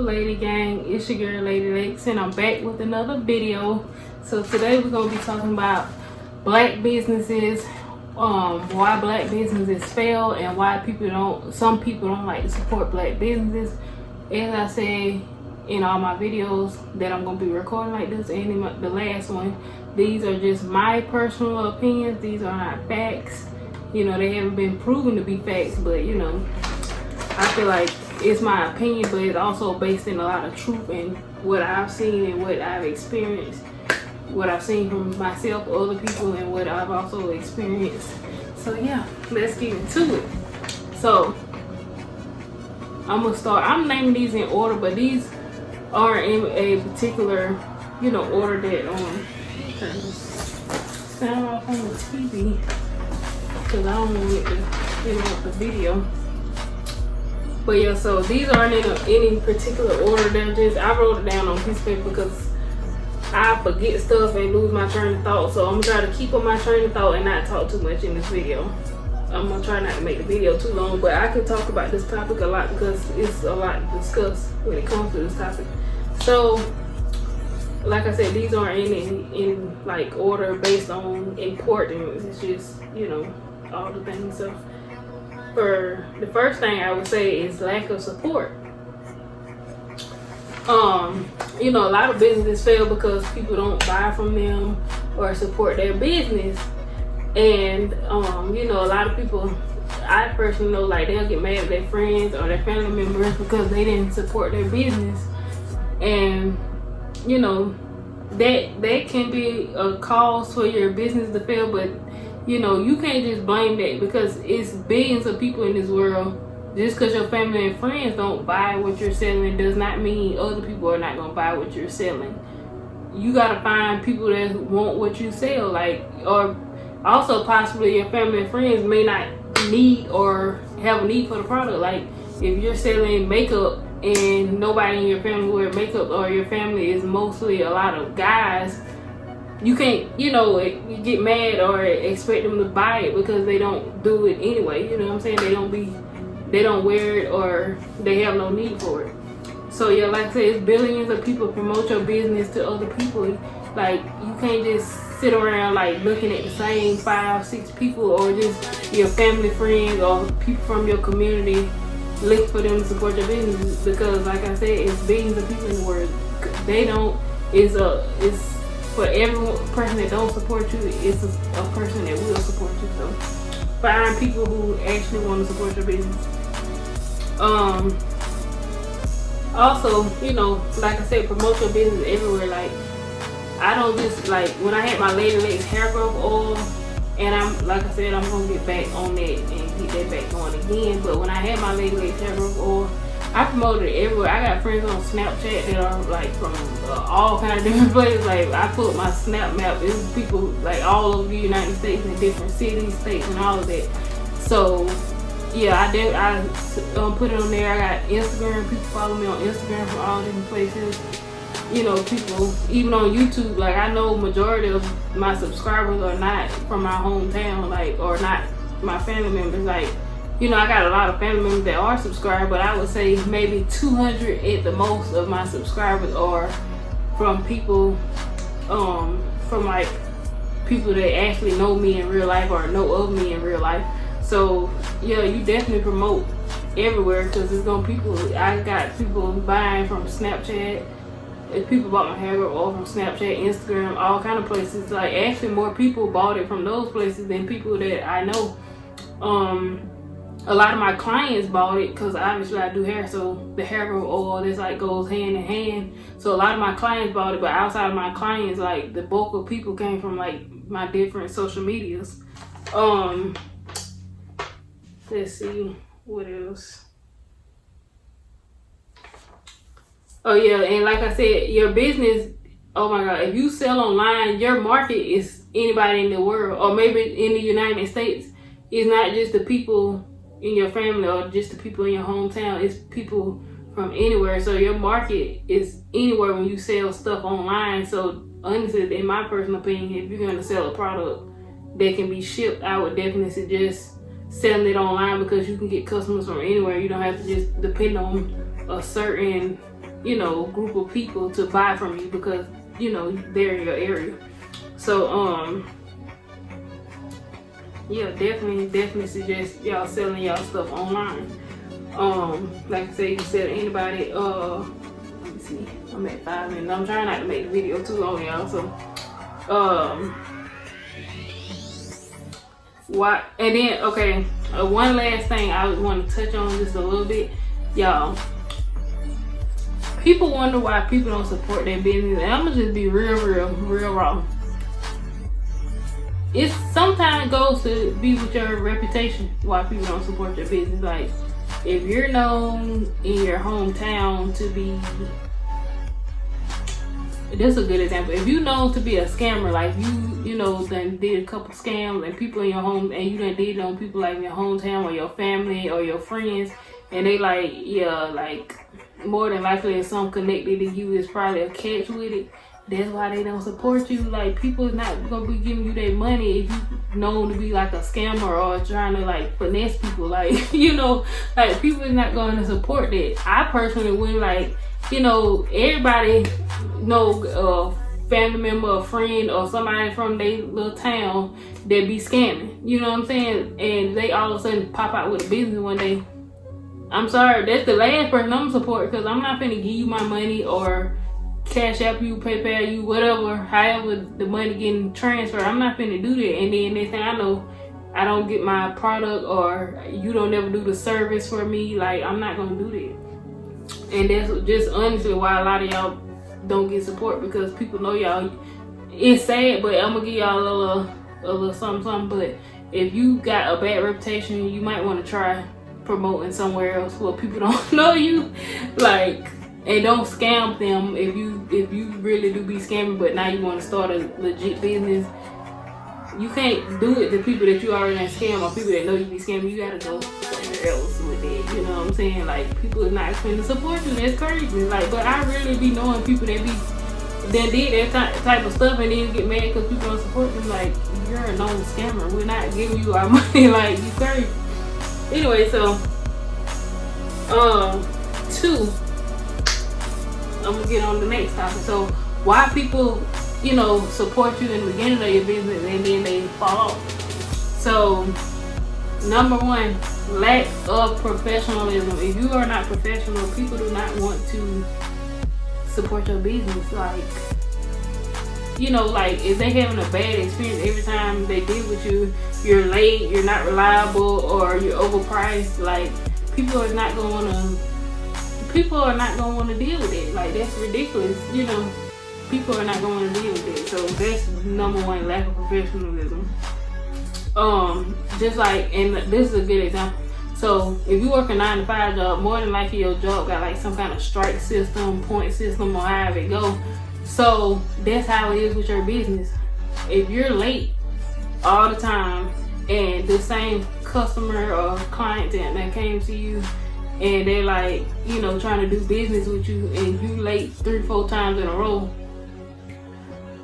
Lady Gang? It's your girl Lady Lex, and I'm back with another video. So today we're gonna be talking about black businesses, why black businesses fail, and why some people don't like to support black businesses. As I say in all my videos that I'm gonna be recording like this, and in the last one, these are just my personal opinions. These are not facts. You know, they haven't been proven to be facts, but you know, I feel like it's my opinion, but it's also based in a lot of truth and what I've seen and what I've experienced, what I've seen from myself, other people, and what I've also experienced. So yeah, let's get into it. So I'm gonna start. I'm naming these in order, but these are in a particular, you know, order that turn this sound off on the TV because I don't want it to interrupt the video. But yeah, so these aren't in any particular order. They're just, I wrote it down on piece of paper because I forget stuff and lose my train of thought. So I'm gonna try to keep on my train of thought and not talk too much in this video. I'm gonna try not to make the video too long, but I could talk about this topic a lot because it's a lot to discuss when it comes to this topic. So, like I said, these aren't in like order based on importance. It's just, you know, all the things. So for the first thing I would say is lack of support. You know, a lot of businesses fail because people don't buy from them or support their business. And you know, a lot of people, I personally know, like, they'll get mad at their friends or their family members because they didn't support their business. And you know, that can be a cause for your business to fail, but you know, you can't just blame that because it's billions of people in this world. Just because your family and friends don't buy what you're selling does not mean other people are not going to buy what you're selling. You got to find people that want what you sell, like, or also possibly your family and friends may not need or have a need for the product. Like if you're selling makeup and nobody in your family wear makeup, or your family is mostly a lot of guys, you can't, you know, you get mad or expect them to buy it because they don't do it anyway. You know what I'm saying? They don't wear it or they have no need for it. So yeah, like I said, it's billions of people promote your business to other people. Like you can't just sit around like looking at the same 5-6 people, or just your family, friends, or people from your community, look for them to support your business, because like I said, it's billions of people in the world. They don't, it's for every person that don't support you, it's a person that will support you. So find people who actually want to support your business. Also, you know, like I said, promote your business everywhere. Like I don't just, like when I had my Lady Lex hair growth oil, and I'm, like I said, I'm gonna get back on that and get that back going again. But when I had my Lady Lex hair growth oil, I promoted it everywhere. I got friends on Snapchat that are like from all kind of different places. Like I put my Snap map, it's people like all over the United States in different cities, states, and all of that. So yeah, I put it on there. I got Instagram. People follow me on Instagram from all different places. You know, people even on YouTube. Like I know majority of my subscribers are not from my hometown, like, or not my family members. Like, you know, I got a lot of family members that are subscribed, but I would say maybe 200 at the most of my subscribers are from people, from like people that actually know me in real life or know of me in real life. So yeah, you definitely promote everywhere because it's gonna people. I got people buying from Snapchat. If people bought my hair all from Snapchat, Instagram, all kind of places. Like actually more people bought it from those places than people that I know. A lot of my clients bought it because obviously I do hair, so the hair growth oil, this like goes hand in hand. So a lot of my clients bought it, but outside of my clients, like the bulk of people came from like my different social medias. Let's see what else. Oh yeah, and like I said, your business, oh my God, if you sell online, your market is anybody in the world, or maybe in the United States. It's not just the people in your family or just the people in your hometown. It's people from anywhere. So your market is anywhere when you sell stuff online. So honestly, in my personal opinion, if you're going to sell a product that can be shipped, I would definitely suggest selling it online because you can get customers from anywhere. You don't have to just depend on a certain you know, group of people to buy from you because, you know, they're in your area. So yeah, definitely suggest y'all selling y'all stuff online. Like I said, you said anybody, let me see, I'm at 5 minutes. I'm trying not to make the video too long, y'all. So why, and then okay, one last thing I want to touch on just a little bit, y'all. People wonder why people don't support their business, and I'm gonna just be real raw. It sometimes goes to be with your reputation why people don't support your business. Like, if you're known in your hometown to be, this is a good example. If you're known to be a scammer, like you know, done did a couple scams and people in your home, and you done did on people like in your hometown or your family or your friends, and they like, yeah, like more than likely there's some connected to you is probably a catch with it. That's why they don't support you. Like, people is not gonna be giving you their money if you known to be like a scammer or trying to like finesse people. Like, you know, like people is not going to support that. I personally wouldn't, like, you know, everybody know a family member, a friend, or somebody from their little town that be scamming. You know what I'm saying? And they all of a sudden pop out with a business one day. I'm sorry, that's the last person I'm gonna support, because I'm not finna give you my money or Cash App you, PayPal you, whatever, however the money getting transferred. I'm not finna do that, and then next thing I know, I don't get my product, or you don't ever do the service for me. Like, I'm not gonna do that. And that's just honestly why a lot of y'all don't get support, because people know y'all. It's sad, but I'm gonna give y'all a little something. But if you got a bad reputation, you might want to try promoting somewhere else where people don't know you. Like, and don't scam them if you really do be scamming, but now you want to start a legit business. You can't do it to people that you already done scam, or people that know you be scamming. You gotta go somewhere else with it. You know what I'm saying? Like, people is not going to support you. That's crazy. Like, but I really be knowing people that did that type of stuff, and then get mad because people don't support them. Like, you're a known scammer. We're not giving you our money. Like, you crazy. Anyway, so 2. I'm gonna get on the next topic. So, why people, you know, support you in the beginning of your business and then they fall off. So, number 1, lack of professionalism. If you are not professional, people do not want to support your business. Like, you know, like if they having a bad experience every time they deal with you, you're late, you're not reliable, or you're overpriced, like people are not gonna want to deal with it. Like, that's ridiculous. You know, people are not going to want to deal with it. So that's number 1, lack of professionalism. Just like, and this is a good example. So if you work a 9-to-5 job, more than likely your job got like some kind of strike system, point system, or however it go. So that's how it is with your business. If you're late all the time, and the same customer or client that came to you, and they're like, you know, trying to do business with you, and you late 3-4 times in a row,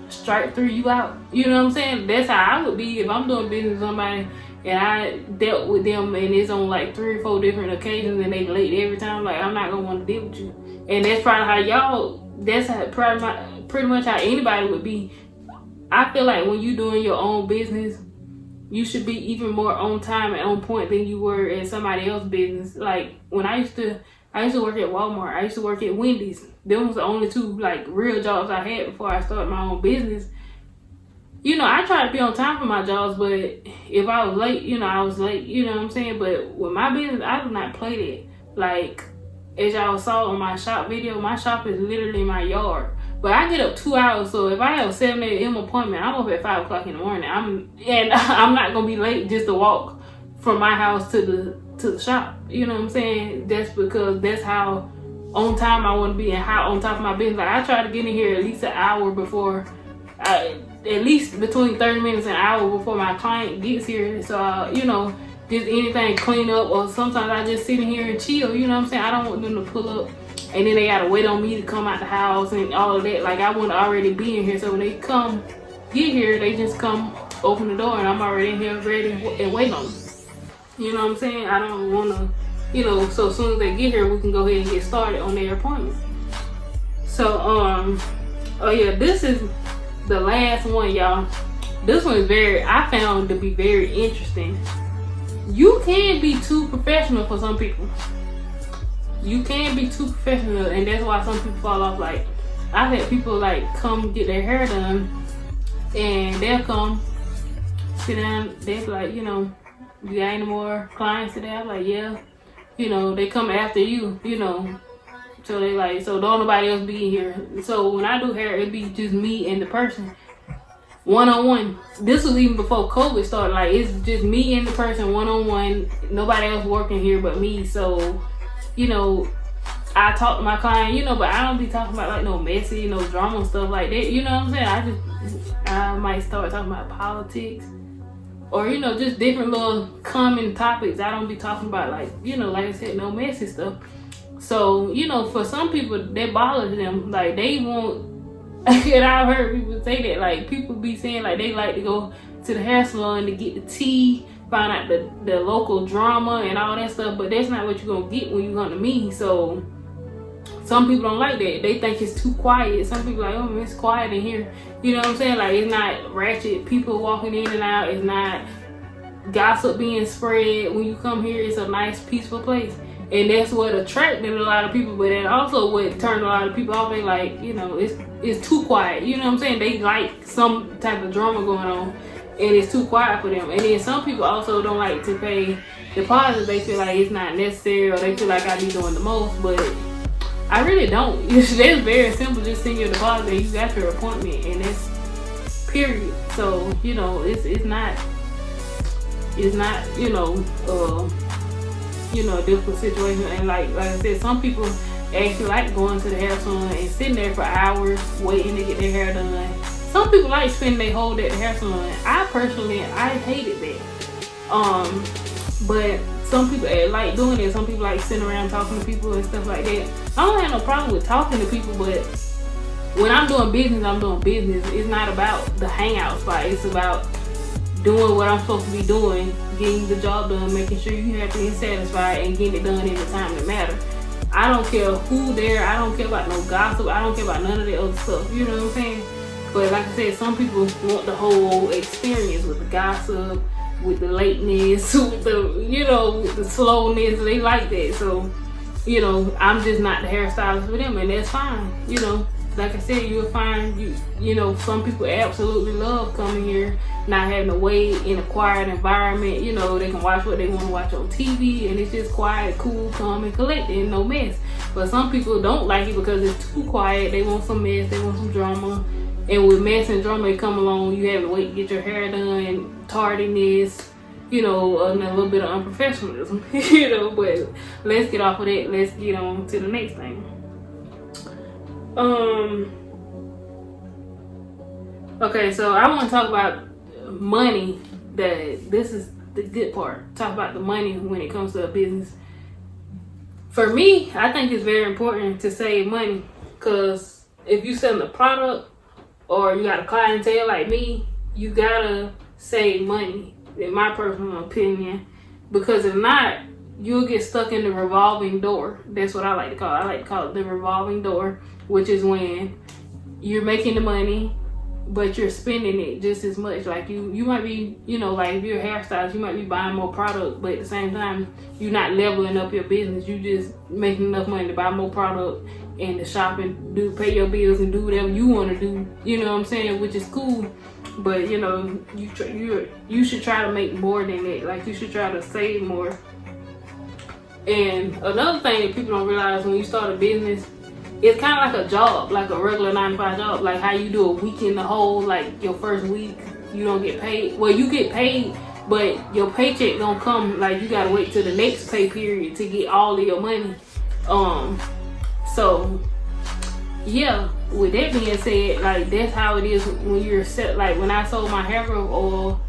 strike through you out. You know what I'm saying? That's how I would be if I'm doing business with somebody and I dealt with them and it's on like 3 or 4 different occasions and they late every time. Like, I'm not gonna want to deal with you. And that's probably how y'all, that's how pretty much how anybody would be. I feel like when you doing your own business, you should be even more on time and on point than you were in somebody else's business. Like, when I used to work at Walmart, I used to work at Wendy's. Them was the only 2 like real jobs I had before I started my own business. You know, I try to be on time for my jobs, but if I was late, you know, I was late. You know what I'm saying? But with my business, I do not play that. Like, as y'all saw on my shop video, my shop is literally my yard. But I get up 2 hours, so if I have a 7 a.m. appointment, I'm up at 5 o'clock in the morning. I'm not gonna be late just to walk from my house to the shop. You know what I'm saying? That's because that's how on time I want to be and how on top of my business. Like, I try to get in here at least an hour before, at least between 30 minutes and an hour before my client gets here. So you know, just anything clean up, or sometimes I just sit in here and chill. You know what I'm saying? I don't want them to pull up and then they gotta wait on me to come out the house and all of that. Like, I want to already be in here, so when they get here, they just come open the door and I'm already in here ready and waiting on them. You know what I'm saying? I don't want to, you know, so as soon as they get here, we can go ahead and get started on their appointment. So oh yeah, this is the last one, y'all. This one is I found to be very interesting. You can be too professional for some people. You can be too professional, and that's why some people fall off. Like, I've had people like come get their hair done, and they'll come sit down. They'll be like, you know, you got any more clients today? I'm like, yeah. You know, they come after you, you know. So they like, so don't nobody else be here. So when I do hair, it be just me and the person, one-on-one. This was even before COVID started. Like, it's just me and the person, one-on-one. Nobody else working here but me. So, you know, I talk to my client, you know, but I don't be talking about like no messy, no drama stuff like that. You know what I'm saying? I might start talking about politics, or, you know, just different little common topics. I don't be talking about, like, you know, like I said, no messy stuff. So, you know, for some people, that bothers them. Like, they want, and I've heard people say that, like, people be saying, like, they like to go to the hair salon to get the tea, find out the local drama and all that stuff, but that's not what you're going to get when you come to me. So, some people don't like that. They think it's too quiet. Some people like, oh, it's quiet in here. You know what I'm saying? Like, it's not ratchet people walking in and out. It's not gossip being spread. When you come here, it's a nice, peaceful place. And that's what attracted a lot of people, but then also what turned a lot of people off. They like, you know, it's too quiet. You know what I'm saying? They like some type of drama going on, and it's too quiet for them. And then some people also don't like to pay deposits. They feel like it's not necessary, or they feel like I be doing the most, but I really don't. It's very simple. Just send your deposit and you got your appointment, and that's period. So, you know, it's not, you know, a difficult situation. And like I said, some people actually like going to the hair salon and sitting there for hours waiting to get their hair done. Some people like spending their whole day at the hair salon. I personally, I hated that. But some people like doing it. Some people like sitting around talking to people and stuff like that. I don't have no problem with talking to people, but when I'm doing business, I'm doing business. It's not about the hangout spot. It's about doing what I'm supposed to be doing, getting the job done, making sure you're happy and satisfied, and getting it done in the time that matters. I don't care who there. I don't care about no gossip. I don't care about none of the other stuff. You know what I'm saying? But like I said, some people want the whole experience with the gossip, with the lateness, with the, you know, with the slowness. They like that. So, you know, I'm just not the hairstylist for them, and that's fine. You know, like I said, you'll find, you know, some people absolutely love coming here, not having to wait in a quiet environment. You know, they can watch what they want to watch on TV, and it's just quiet, cool, calm, and collected, and no mess. But some people don't like it because it's too quiet. They want some mess, they want some drama. And with mess and drama, they come along, you have to wait to get your hair done, tardiness, you know, and a little bit of unprofessionalism, you know. But let's get off of that. Let's get on to the next thing. Okay, so I want to talk about money. This is the good part. Talk about the money when it comes to a business. For me, I think it's very important to save money, because if you selling a product or you got a clientele like me, you gotta save money, in my personal opinion, because if not, you'll get stuck in the revolving door. That's what I like to call it. I like to call it the revolving door, which is when you're making the money, but you're spending it just as much. Like you might be, you know, like if you're a hairstylist, you might be buying more product, but at the same time, you're not leveling up your business. You just making enough money to buy more product and to shop and pay your bills and do whatever you want to do. You know what I'm saying? Which is cool. But you know, you should try to make more than that. Like, you should try to save more. And another thing that people don't realize, when you start a business, it's kind of like a job, like a regular 9-to-5 job. Like how you do a week in the hole, like your first week, you don't get paid. Well, you get paid, but your paycheck don't come, like you gotta wait till the next pay period to get all of your money. So yeah, with that being said, like that's how it is when you're set. Like when I sold my hair growth oil,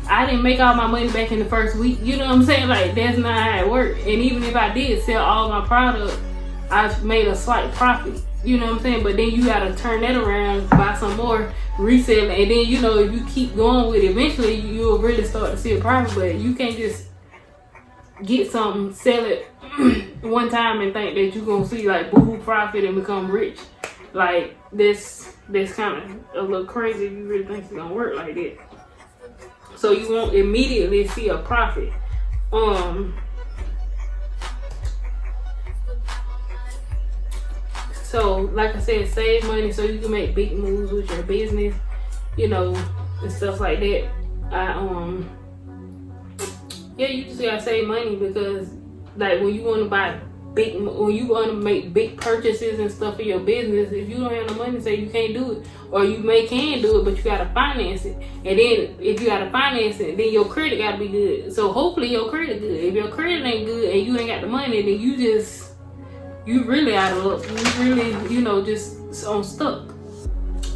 I didn't make all my money back in the first week. You know what I'm saying? Like, that's not how it worked. And even if I did sell all my product, I've made a slight profit. You know what I'm saying? But then you gotta turn that around, buy some more, resell it, and then, you know, if you keep going with it, eventually you'll really start to see a profit. But you can't just get something, sell it one time and think that you're gonna see like boohoo profit and become rich. Like that's kind of a little crazy if you really think it's gonna work like that. So you won't immediately see a profit. So like I said, save money so you can make big moves with your business, you know, and stuff like that. Yeah, you just gotta save money, because like when you want to buy when you want to make big purchases and stuff for your business, if you don't have no money, say you can't do it, or you can do it, but you gotta finance it. And then if you gotta finance it, then your credit gotta be good. So hopefully your credit good. If your credit ain't good and you ain't got the money, then you really out of luck. You really, you know, just on stuck.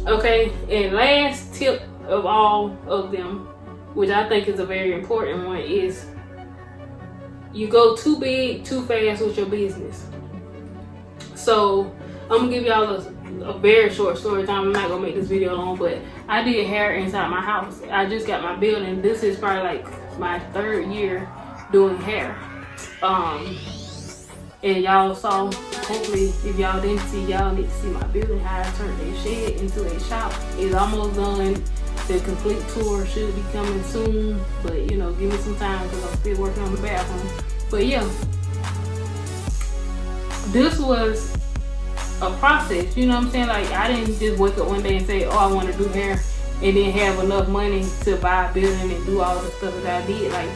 Okay, and last tip of all of them, which I think is a very important one, is you go too big too fast with your business. So I'm gonna give y'all a very short story time. I'm not gonna make this video long, but I did hair inside my house. I just got my building. This is probably like my 3rd year doing hair. And y'all saw, hopefully if y'all didn't see, y'all need to see my building, how I turned a shed into a shop. It's almost done. The complete tour should be coming soon, but you know, give me some time because I'm still working on the bathroom. But yeah, this was a process, you know what I'm saying? Like I didn't just wake up one day and say, oh, I want to do hair, and then have enough money to buy a building and do all the stuff that I did. Like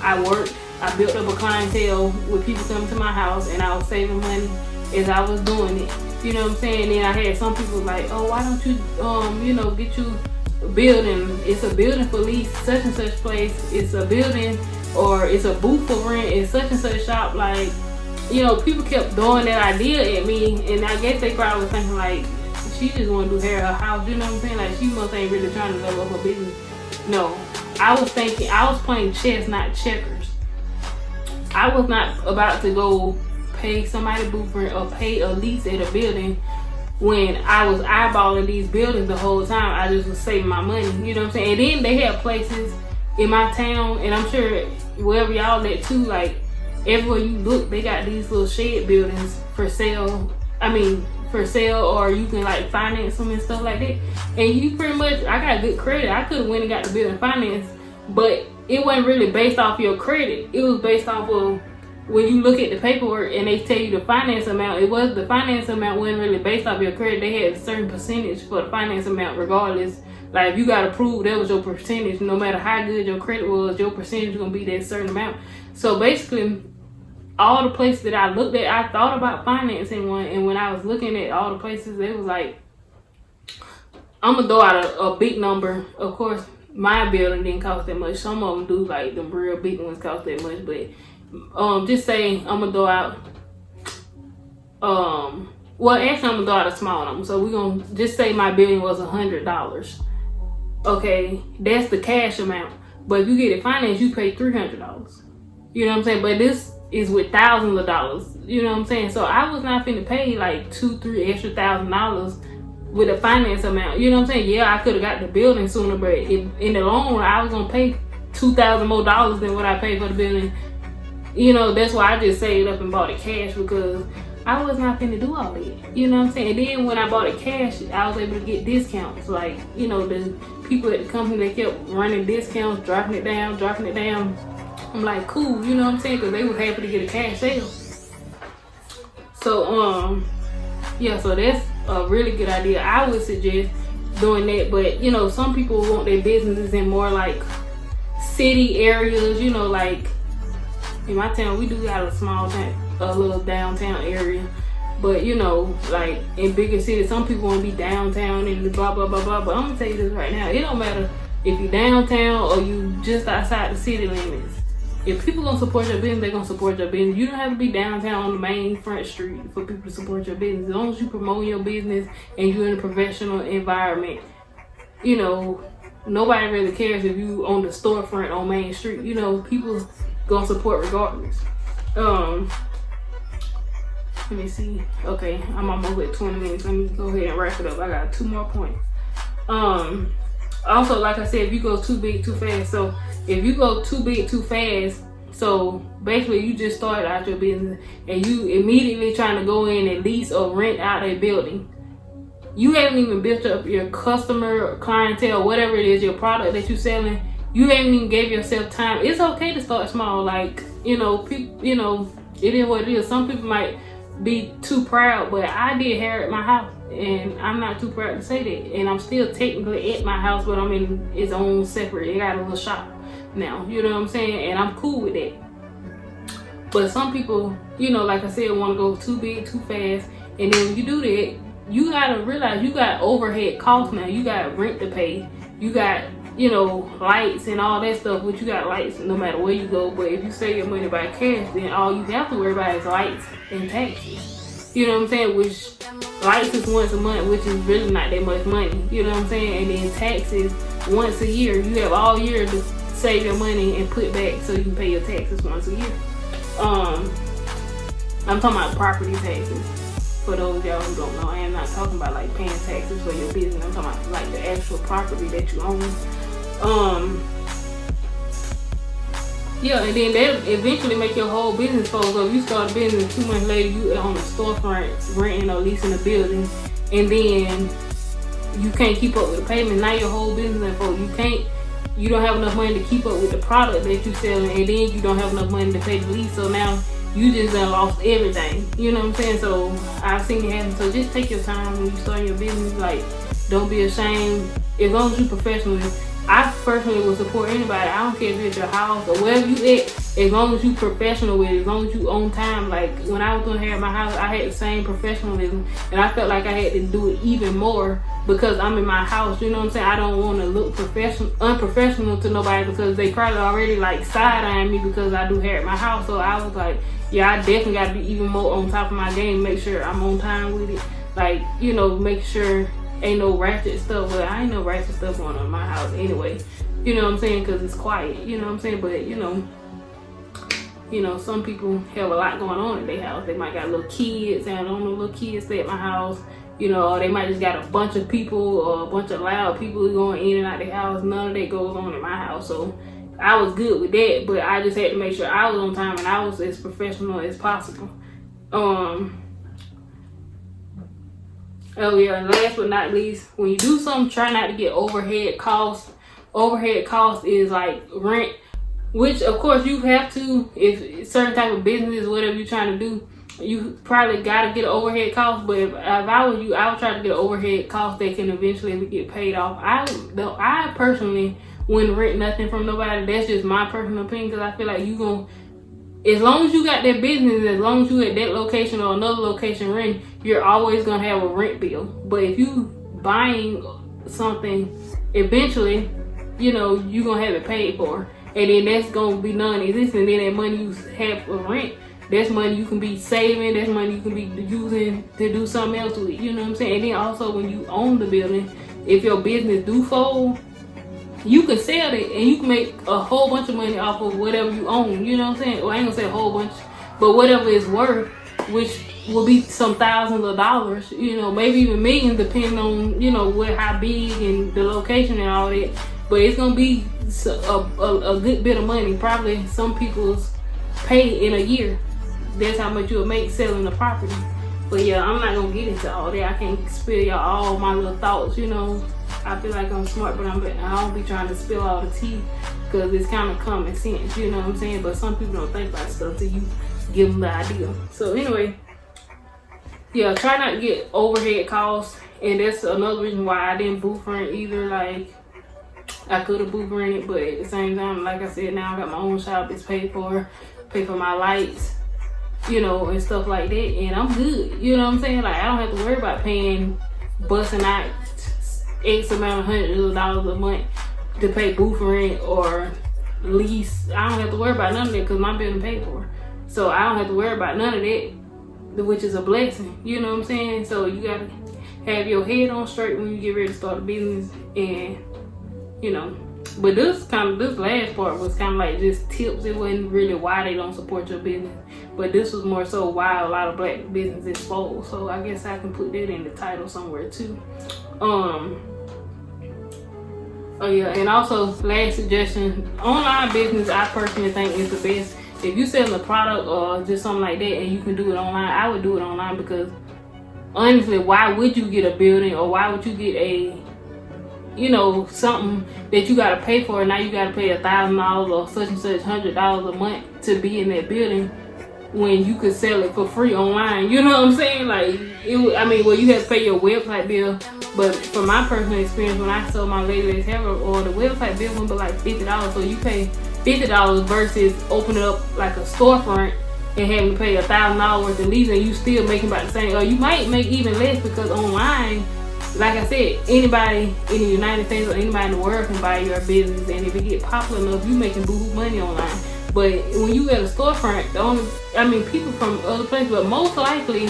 I worked, I built up a clientele with people coming to my house, and I was saving money as I was doing it. You know what I'm saying? Then I had some people like, oh, why don't you, you know, get you building. It's a building for lease, such and such place. It's a building, or it's a booth for rent in such and such shop. Like, you know, people kept throwing that idea at me, and I guess they probably was thinking like, she just want to do hair at her house. You know what I'm saying? Like she must ain't really trying to develop her business. No, I was thinking, I was playing chess, not checkers. I was not about to go pay somebody booth rent or pay a lease at a building when I was eyeballing these buildings the whole time. I just was saving my money, you know what I'm saying? And then they have places in my town, and I'm sure wherever y'all at too, like everywhere you look, they got these little shed buildings for sale. I mean, for sale, or you can like finance them and stuff like that. And you pretty much, I got good credit. I could have went and got the building financed, but it wasn't really based off your credit. It was based off of when you look at the paperwork and they tell you the finance amount. It was, the finance amount wasn't really based off your credit. They had a certain percentage for the finance amount regardless. Like if you got approved, that was your percentage. No matter how good your credit was, your percentage was gonna be that certain amount. So basically, all the places that I looked at, I thought about financing one, and when I was looking at all the places, it was like, I'm gonna throw out a big number. Of course, my building didn't cost that much. Some of them do, like the real big ones cost that much, but just say I'm gonna throw out, well actually I'm gonna throw out a small number. So we're gonna just say my building was $100. Okay, that's the cash amount. But if you get it financed, you pay $300. You know what I'm saying? But this is with thousands of dollars. You know what I'm saying? So I was not finna pay like $2-3 extra $1,000 with a finance amount. You know what I'm saying? Yeah, I could have got the building sooner, but in the long run, I was gonna pay $2,000 more than what I paid for the building. You know, that's why I just saved up and bought it cash, because I was not finna do all that. You know what I'm saying? And then when I bought it cash, I was able to get discounts. Like, you know, the people at the company, they kept running discounts, dropping it down. I'm like, cool, you know what I'm saying? Because they were happy to get a cash sale. So, yeah, so that's a really good idea. I would suggest doing that. But, you know, some people want their businesses in more like city areas, you know, like in my town, we do got a small town, a little downtown area. But, you know, like in bigger cities, some people want to be downtown and blah, blah, blah, blah. But I'm going to tell you this right now. It don't matter if you're downtown or you just outside the city limits. If people gonna support your business, they're gonna support your business. You don't have to be downtown on the main front street for people to support your business. As long as you promote your business and you're in a professional environment, you know, nobody really cares if you on the storefront on Main Street. You know, people gonna support regardless. Let me see. Okay, I'm almost at 20 minutes. Let me go ahead and wrap it up. I got 2 more points. Also, like I said, if you go too big too fast, so if you go too big too fast, So basically, you just started out your business and you immediately trying to go in and lease or rent out a building. You haven't even built up your customer, clientele, whatever it is, your product that you're selling. You haven't even gave yourself time. It's okay to start small. Like, people, it is what it is. Some people might be too proud, but I did hair at my house, and I'm not too proud to say that. And I'm still technically at my house, but I'm in its own separate. It got a little shop now. You know what I'm saying? And I'm cool with that. But some people, like I said, want to go too big, too fast. And then when you do that, you gotta realize you got overhead costs now. You got rent to pay. You got, lights and all that stuff, which you got lights no matter where you go. But if you save your money by cash, then all you have to worry about is lights and taxes. You know what I'm saying? Which lights is once a month, which is really not that much money. You know what I'm saying? And then taxes once a year. You have all year to save your money and put back so you can pay your taxes once a year. I'm talking about property taxes. For those of y'all who don't know, I am not talking about like paying taxes for your business. I'm talking about like the actual property that you own. And then that eventually make your whole business fold. So if you start a business 2 months later, you on a storefront renting or leasing a building, and then you can't keep up with the payment. Now your whole business is fold. You don't have enough money to keep up with the product that you're selling, and then you don't have enough money to pay the lease. So now you just done lost everything. You know what I'm saying? So I've seen it happen. So just take your time when you start your business. Like, don't be ashamed. As long as you're professional, I personally will support anybody. I don't care if it's your house or wherever you at. As long as you professional with it, as long as you own time. Like when I was doing hair at my house, I had the same professionalism, and I felt like I had to do it even more because I'm in my house. You know what I'm saying? I don't want to look unprofessional to nobody because they probably already like side-eyeing me because I do hair at my house. So I was like, yeah, I definitely got to be even more on top of my game. Make sure I'm on time with it. Like, make sure ain't no ratchet stuff. Well, I ain't no ratchet stuff going on in my house anyway. You know what I'm saying? Because it's quiet. You know what I'm saying? But, some people have a lot going on in their house. They might got little kids, and I don't know, little kids stay at my house. Or they might just got a bunch of people or a bunch of loud people going in and out their house. None of that goes on in my house. So I was good with that, but I just had to make sure I was on time and I was as professional as possible. Oh yeah, and last but not least, when you do something, try not to get overhead costs. Overhead costs is like rent, which of course you have to, if certain type of business, whatever you're trying to do, you probably gotta get an overhead cost. But if I were you, I would try to get an overhead cost that can eventually get paid off. I personally wouldn't rent nothing from nobody. That's just my personal opinion, because I feel like you gonna, as long as you got that business, as long as you at that location or another location rent, you're always gonna have a rent bill. But if you buying something, eventually, you're gonna have it paid for, and then that's gonna be non-existent. Then that money you have for rent, that's money you can be saving. That's money you can be using to do something else with. You know what I'm saying? And then also when you own the building, if your business do fold, you can sell it and you can make a whole bunch of money off of whatever you own. You know what I'm saying? Well, I ain't gonna say a whole bunch, but whatever it's worth, which will be some thousands of dollars, maybe even millions, depending on, how big and the location and all that. But it's gonna be a good bit of money. Probably some people's pay in a year. That's how much you'll make selling the property. But yeah, I'm not gonna get into all that. I can't spill y'all all my little thoughts, I feel like I'm smart, but I don't be trying to spill all the tea, because it's kind of common sense, you know what I'm saying? But some people don't think about stuff till you give them the idea. So anyway, yeah, try not to get overhead costs, and that's another reason why I didn't booth rent either. Like, I could have booth rented, but at the same time, like I said, now I got my own shop. It's paid for my lights, and stuff like that, and I'm good. You know what I'm saying? Like, I don't have to worry about busting out X amount of hundreds of dollars a month to pay booth rent or lease. I don't have to worry about none of that because my building paid for. So I don't have to worry about none of that, which is a blessing. You know what I'm saying? So you gotta have your head on straight when you get ready to start a business, and But this last part was kind of like just tips. It wasn't really why they don't support your business, but this was more so why a lot of black businesses fold. So I guess I can put that in the title somewhere too. Oh yeah, and also last suggestion, online business I personally think is the best. if you selling a product or just something like that and you can do it online, I would do it online, because honestly, why would you get a building, or why would you get a, you know, something that you gotta pay for, and now you gotta pay $1,000 or such and such $100 a month to be in that building, when you could sell it for free online? You know what I'm saying? Like, I mean, well, you have to pay your website bill, but from my personal experience, when I sold my Lady Hair or the website bill went for like $50, so you pay $50 versus opening up like a storefront and having to pay $1,000 worth of leads, and you still making about the same, or you might make even less, because online, like I said, anybody in the United States or anybody in the world can buy your business, and if it get popular enough, you making boohoo money online. But when you at a storefront, people from other places, but most likely,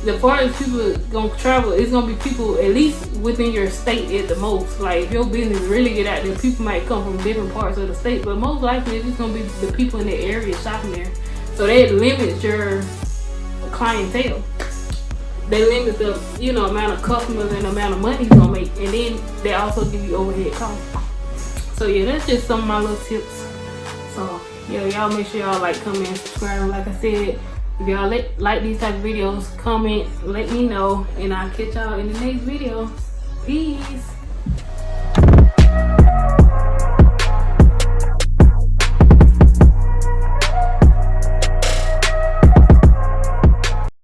the farthest people gonna travel, it's gonna be people at least within your state at the most. Like, if your business really get out there, people might come from different parts of the state, but most likely it's just gonna be the people in the area shopping there. So that limits your clientele. They limit the, you know, amount of customers and the amount of money you're gonna make, and then they also give you overhead costs. So yeah, that's just some of my little tips. So yeah, y'all make sure y'all like, comment, and subscribe. And like I said, if y'all like these type of videos, comment, let me know, and I'll catch y'all in the next video. Peace.